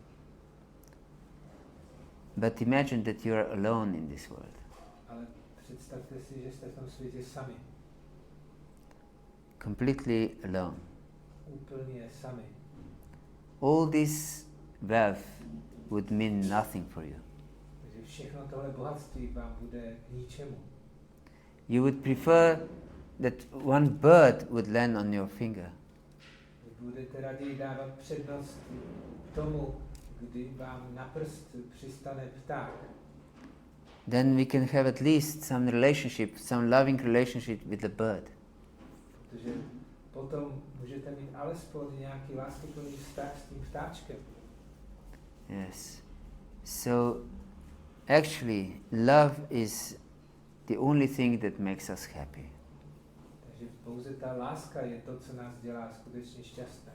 But imagine that you are alone in this world. Ale představte si, že jste v tom světě sami. Completely alone. Úplně sami. All this wealth would mean nothing for you. Takže všechno tohle bohatství vám bude k ničemu. You would prefer that one bird would land on your finger. Budete raději dávat přednost tomu, kdy vám na prst přistane pták. then we can have at least some relationship, some loving relationship with the bird. Protože potom můžete mít alespoň nějaký láskyplný vztah s tím ptáčkem. Yes. So, actually, love is the only thing that makes us happy. Takže pouze ta láska je to, co nás dělá skutečně šťastné.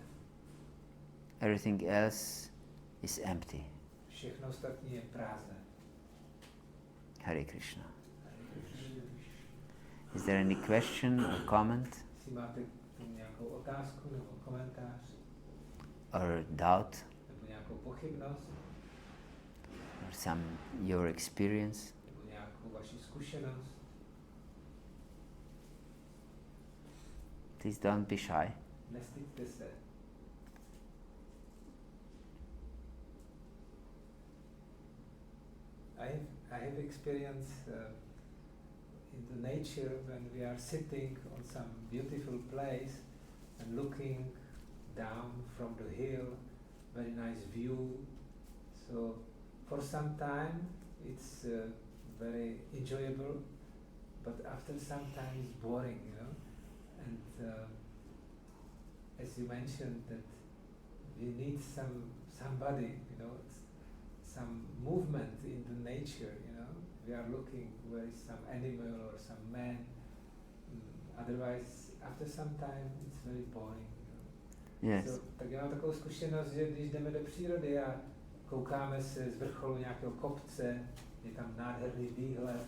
Everything else is empty. Všechno ostatní je prázdné. Hare Krishna. Is there any question or comment? Jestli máte k tomu nějakou otázku nebo komentář? Or doubt? Nebo nějakou pochybnost? Or some your experience? Nebo nějakou vaši zkušenost? Please don't be shy. Nestyďte se. I have experience in the nature when we are sitting on some beautiful place and looking down from the hill, very nice view. So for some time it's very enjoyable, but after some time it's boring, you know. And as you mentioned that we need somebody, you know, some movement in the nature, you know. We are looking where is some animal or some man. Otherwise, after some time, it's very boring. You know. Yes. So, tak já mám takovou zkušenost, že když jdeme do přírody a koukáme se z vrcholu nějakého kopce, je tam nádherný výhled,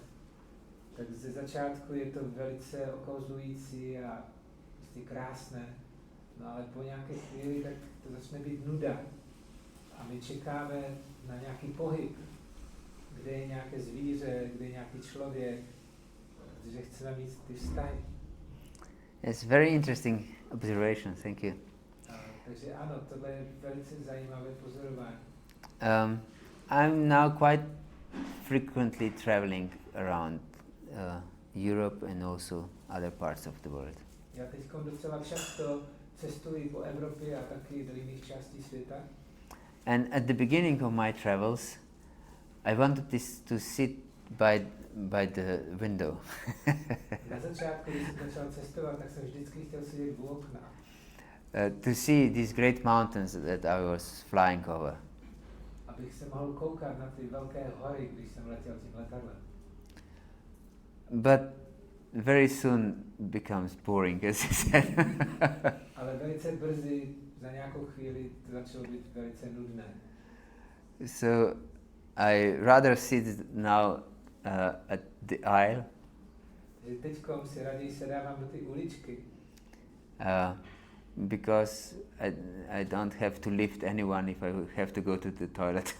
tak ze začátku je to velice okouzlující a prostě krásné, no ale po nějaké chvíli tak to začne být nuda a my čekáme na nějaký pohyb, kde je nějaké zvíře, kde je nějaký člověk, že chceme mít ty vztahy. It's very interesting observation, thank you. Takže ano, tohle je velice zajímavé pozorování. I'm now quite frequently traveling around Europe and also other parts of the world. Já teď docela často cestuji po Evropě a taky do jiných částí světa. And at the beginning of my travels, I wanted to sit by the window. Na začátku, když jsem začal cestovat, tak jsem vždycky chtěl sedět u okna. To see these great mountains that I was flying over. Abych se mohl koukat na ty velké hory, když jsem letěl tím letadlem. But very soon becomes boring, as you said. Ale velice brzy, za nějakou chvíli, to začalo být velice nudné. So I rather sit now at the aisle. Takže teďkom si raději sedávám do ty uličky. Because I don't have to lift anyone if I have to go to the toilet.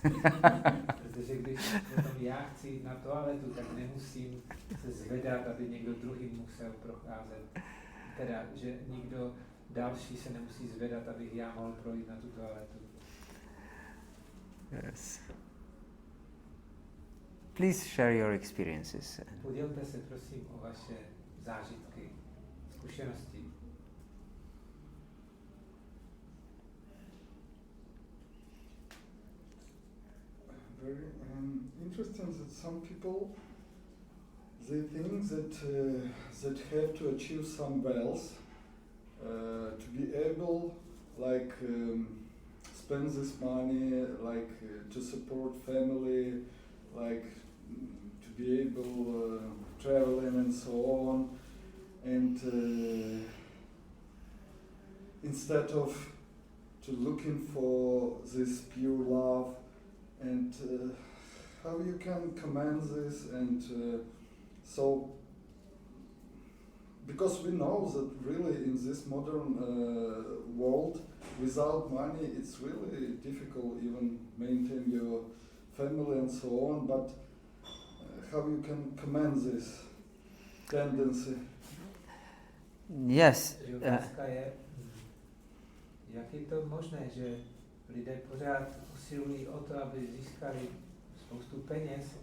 Protože když potom já chci jít na toaletu, tak nemusím se zvedat, aby někdo druhý musel procházet. Teda, že nikdo další se nemusí zvedat, abych já mohl projít na tu toaletu. Yes. Please share your experiences. Podělte se prosím o vaše zážitky, zkušenosti. Very interesting that some people they think that have to achieve some wealth to be able spend this money to support family, to be able traveling and so on, and instead of to looking for this pure love. And how you can command this, and so because we know that really in this modern world, without money, it's really difficult even maintain your family and so on. But how you can command this tendency? Yes. Otázka je, jak je to možné, že lidé pořád usilují o to, aby získali spoustu peněz,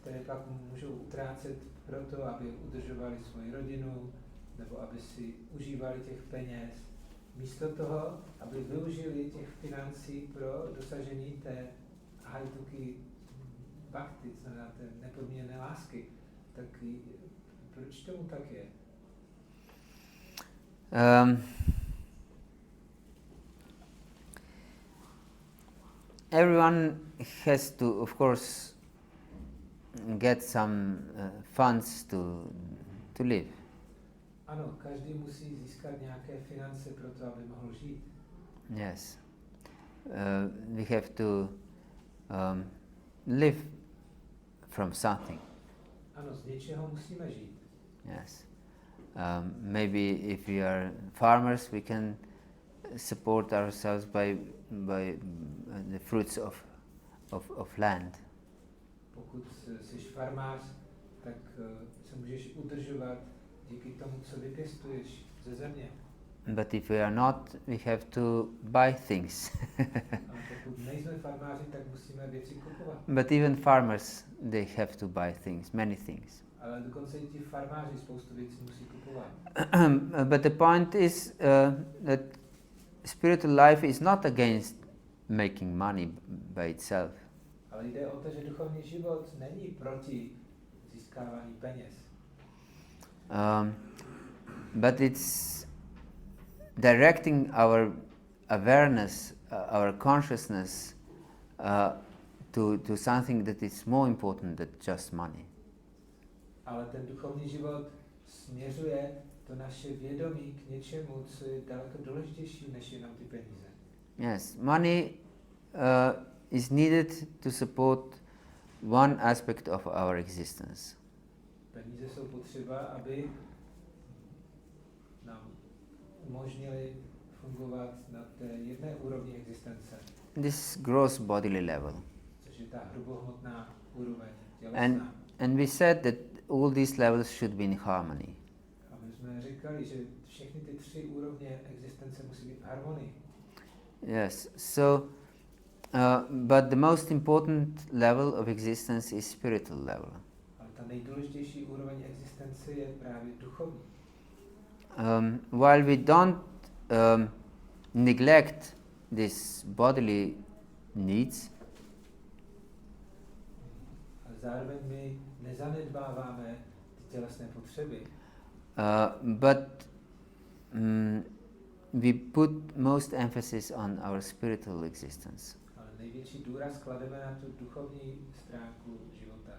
které pak můžou utrácet proto, aby udržovali svoji rodinu, nebo aby si užívali těch peněz. Místo toho, aby využili těch financí pro dosažení té hajtuky bhakti, to znamená té nepodmíněné lásky, tak proč tomu tak je? Everyone has to, of course, get some funds to live. Ano, každý musí získat nějaké finance pro to, aby mohl žít. Yes. We have to live from something. Ano, z něčeho musíme žít. Yes. Maybe if we are farmers, we can support ourselves by the fruits of land. Pokud jsi farmář, tak se můžeš udržovat díky tomu, co vypěstuješ ze země. But if we are not, we have to buy things. Ale pokud nejsme farmáři, tak musíme věci kupovat. But even farmers, they have to buy things, many things. Ale dokonce i ti farmáři spoustu věcí musí kupovat. But the point is that spiritual life is not against making money by itself. Ale jde o to, že duchovní život není proti získávání peněz. But it's directing our awareness, our consciousness to something that is more important than just money. Ale ten duchovní život směřuje to naše vědomí k něčemu, co je daleko důležitější než jenom ty peníze. Yes, money is needed to support one aspect of our existence. Peníze jsou potřeba, aby nám umožnili fungovat na té jedné úrovni existence. This gross bodily level. Což je ta hrubohmotná úroveň tělesná. And we said that all these levels should be in harmony. A my jsme říkali, že všechny ty tři úrovně existence musí být v harmonii. Yes, so but the most important level of existence is spiritual level. Ale ta nejdůležitější úroveň existence je právě duchovní. While we don't neglect these bodily needs, A zároveň my nezanedbáváme ty tělesné potřeby, but we put most emphasis on our spiritual existence. ale největší důraz klademe na tu duchovní stránku života.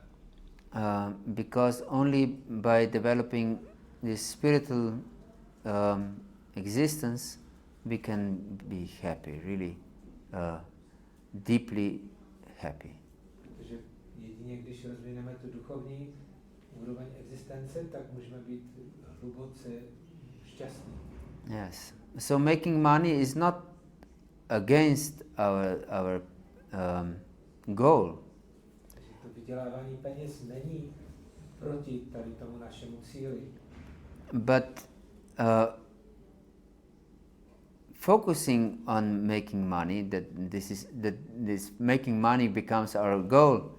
Because only by developing this spiritual existence we can be happy, really deeply happy. Protože jedině když rozvineme tu duchovní úroveň existence, tak můžeme být hluboce šťastní. Yes. So making money is not against our goal. Takže to vydělávání peněz není proti tady tomu našemu cíli. But focusing on making money, that this making money becomes our goal,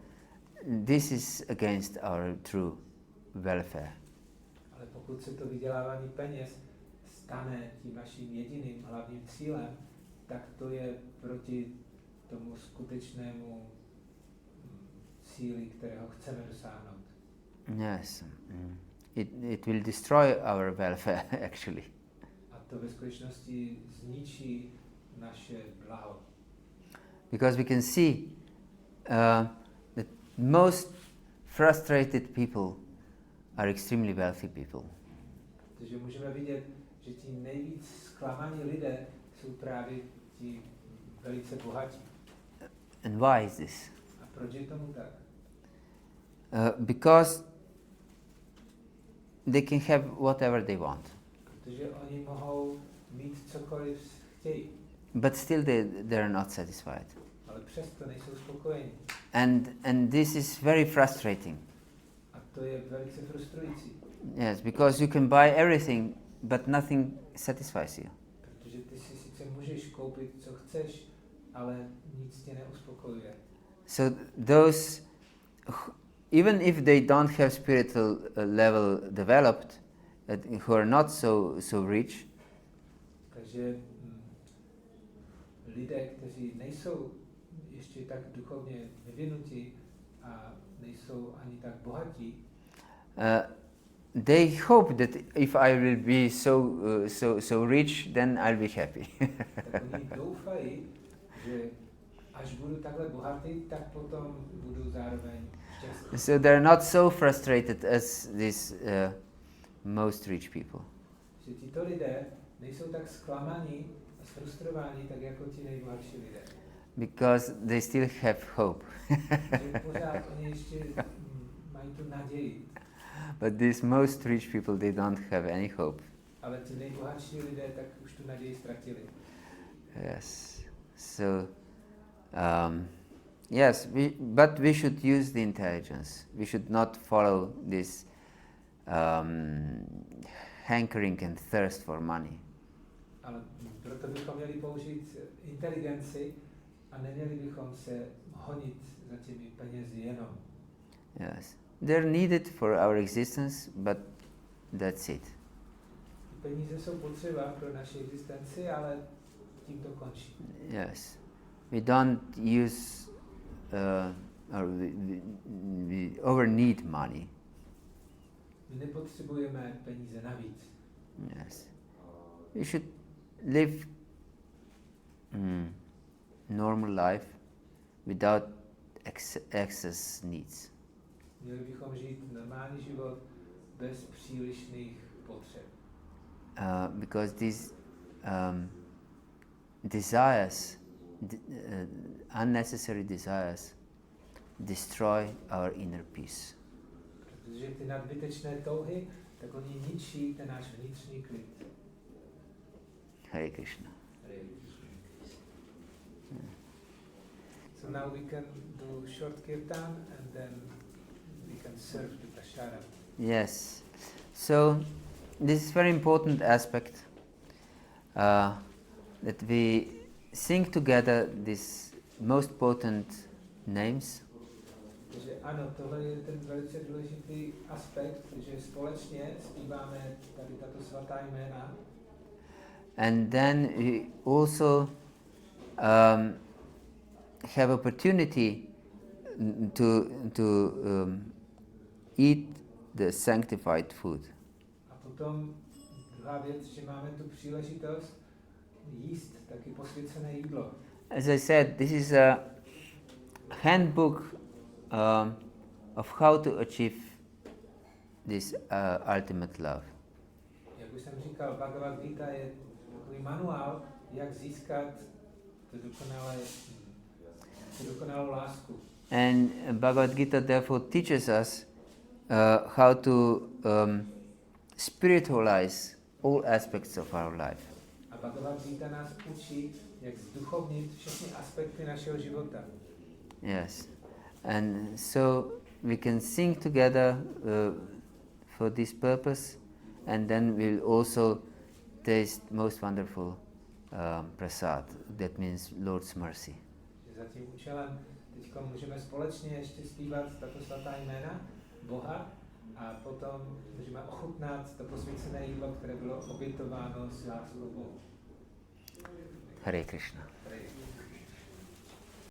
this is against our true welfare. Ale pokud se to vydělávání peněz stane tím naším jediným hlavním cílem, tak to je proti tomu skutečnému cíli, kterého chceme dosáhnout. Yes. It will destroy our welfare, actually. A to ve skutečnosti zničí naše blaho. Because we can see that most frustrated people are extremely wealthy people. Protože můžeme vidět, že ti nejvíc zklamaní lidé jsou právě ti velice bohatí. And why is this? A proč je tomu tak? Because they can have whatever they want, Protože oni mohou mít cokoliv chtějí, but still they are not satisfied. ale přesto nejsou spokojení. And this is very frustrating. A to je velice frustrující. Yes, because you can buy everything, but nothing satisfies you. Protože ty si sice můžeš koupit, co chceš, ale nic tě neuspokojuje. So those, even if they don't have spiritual level developed, who are not so rich, Takže lidé, kteří nejsou ještě tak duchovně vyvinutí a nejsou ani tak bohatí, they hope that if I will be so rich, then I'll be happy. tak oni doufají, že až budu takhle bohatý, tak potom budu zároveň šťastný. So they're not so frustrated as these most rich people. Že tito lidé nejsou tak zklamaní a zfrustrováni, tak jako ti nejbohatší lidé. Because they still have hope. Že pořád oni ještě mají tu naději. But these most rich people, they don't have any hope. Ale ti nejbohatší lidé tak už tu naději ztratili. Yes. So, yes, but we should use the intelligence. We should not follow this hankering and thirst for money. Ale proto bychom měli použít inteligenci a neměli bychom se honit za těmi penězi jenom. Yes. They're needed for our existence, but that's it. Peníze jsou potřeba pro naši existenci, ale tím to končí. Yes. We don't use, or we over need money. My nepotřebujeme peníze navíc. Yes. We should live normal life without excess needs. Měli bychom žít normální život bez přílišných potřeb. Because these desires, unnecessary desires, destroy our inner peace. Protože ty nadbytečné touhy, tak oni ničí ten náš vnitřní klid. Hare Krishna. So now we can do short kirtan and then we can serve the prasada. Yes. So this is very important aspect that we sing together these most potent names. Takže ano, tohle je ten velice důležitý aspekt, že společně zpíváme tady tato svatá jména. And then we also have opportunity to eat the sanctified food. A potom druhá věc, že máme tu příležitost jíst taky posvěcené jídlo. As I said, this is a handbook of how to achieve this ultimate love. Jak už jsem říkal, Bhagavad-gita je takový manuál, jak získat tu dokonalou lásku. And Bhagavad-gita therefore teaches us how to spiritualize all aspects of our life. A Bhagavad-gita nás učí, jak zduchovnit všechny aspekty našeho života. Yes. And so we can sing together for this purpose, and then we'll also taste most wonderful prasad. That means Lord's mercy. Za tím účelem teď můžeme společně ještě zpívat tato svatá jména Boha a potom můžeme ochutnat to posvěcené jídlo, které bylo obětováno s láskou Bohu. Hare Krishna. Hare.